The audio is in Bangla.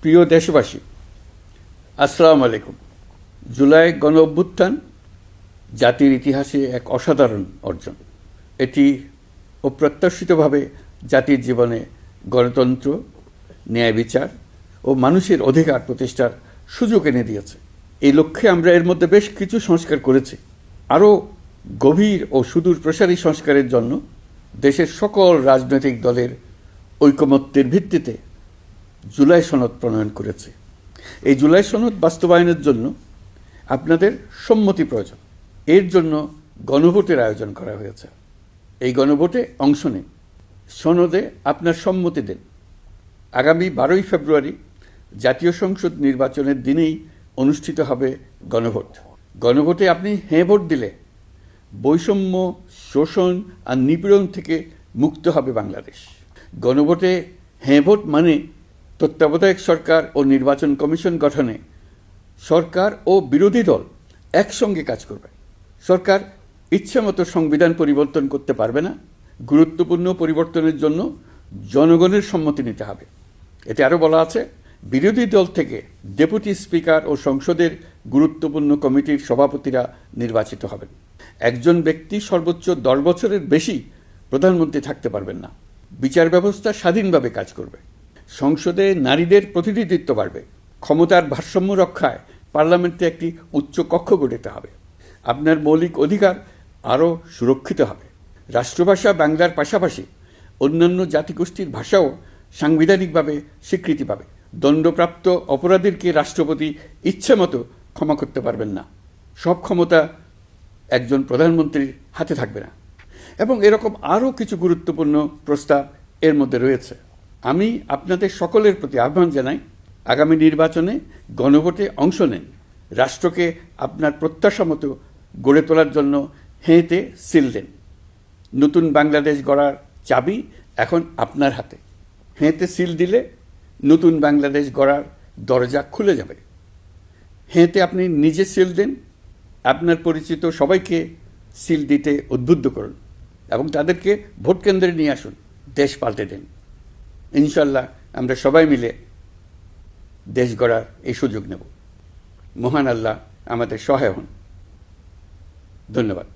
প্রিয় দেশবাসী, আসসালামু আলাইকুম। জুলাই গণ অভ্যুত্থান জাতির ইতিহাসে এক অসাধারণ অর্জন। এটি অপ্রত্যাশিতভাবে জাতির জীবনে গণতন্ত্র, ন্যায় বিচার ও মানুষের অধিকার প্রতিষ্ঠার সুযোগ এনে দিয়েছে। এই লক্ষ্যে আমরা এর মধ্যে বেশ কিছু সংস্কার করেছি। আরও গভীর ও সুদূর প্রসারী সংস্কারের জন্য দেশের সকল রাজনৈতিক দলের ঐকমত্যের ভিত্তিতে জুলাই সনদ প্রণয়ন করেছে। এই জুলাই সনদ বাস্তবায়নের জন্য আপনাদের সম্মতি প্রয়োজন। এর জন্য গণভোটের আয়োজন করা হয়েছে। এই গণভোটে অংশ নিন, সনদে আপনার সম্মতি দেন। আগামী 12ই ফেব্রুয়ারি জাতীয় সংসদ নির্বাচনের দিনেই অনুষ্ঠিত হবে গণভোট। গণভোটে আপনি হ্যাঁ ভোট দিলে বৈষম্য, শোষণ আর নিপীড়ন থেকে মুক্ত হবে বাংলাদেশ। গণভোটে হ্যাঁ ভোট মানে তত্ত্বাবধায়ক সরকার ও নির্বাচন কমিশন গঠনে সরকার ও বিরোধী দল একসঙ্গে কাজ করবে। সরকার ইচ্ছামতো সংবিধান পরিবর্তন করতে পারবে না। গুরুত্বপূর্ণ পরিবর্তনের জন্য জনগণের সম্মতি নিতে হবে। এতে আরও বলা আছে, বিরোধী দল থেকে ডেপুটি স্পিকার ও সংসদের গুরুত্বপূর্ণ কমিটির সভাপতিরা নির্বাচিত হবেন। একজন ব্যক্তি সর্বোচ্চ 10 বছরের বেশি প্রধানমন্ত্রী থাকতে পারবেন না। বিচার ব্যবস্থা স্বাধীনভাবে কাজ করবে। সংসদে নারীদের প্রতিনিধিত্ব বাড়বে। ক্ষমতার ভারসাম্য রক্ষায় পার্লামেন্টে একটি উচ্চ কক্ষ গঠিত হবে। আপনার মৌলিক অধিকার আরও সুরক্ষিত হবে। রাষ্ট্রভাষা বাংলার পাশাপাশি অন্যান্য জাতিগোষ্ঠীর ভাষাও সাংবিধানিকভাবে স্বীকৃতি পাবে। দণ্ডপ্রাপ্ত অপরাধীকে রাষ্ট্রপতি ইচ্ছামতো ক্ষমা করতে পারবেন না। সব ক্ষমতা একজন প্রধানমন্ত্রীর হাতে থাকবে না। এবং এরকম আরও কিছু গুরুত্বপূর্ণ প্রস্তাব এর মধ্যে রয়েছে। আমি আপনাদের সকলের প্রতি আহ্বান জানাই, আগামী নির্বাচনে গণভোটে অংশ নেন। রাষ্ট্রকে আপনার প্রত্যাশা মতো গড়ে তোলার জন্য হেঁতে সিল দেন। নতুন বাংলাদেশ গড়ার চাবি এখন আপনার হাতে। হেঁতে সিল দিলে নতুন বাংলাদেশ গড়ার দরজা খুলে যাবে। হেঁতে আপনি নিজে সিল দেন, আপনার পরিচিত সবাইকে সিল দিতে উদ্বুদ্ধ করুন এবং তাদেরকে ভোট কেন্দ্রে নিয়ে আসুন। দেশ পাল্টে দেন। ইনশাল্লাহ আমরা সবাই মিলে দেশ গড়ার এই সুযোগ নেব। মহান আল্লাহ আমাদের সহায় হন। ধন্যবাদ।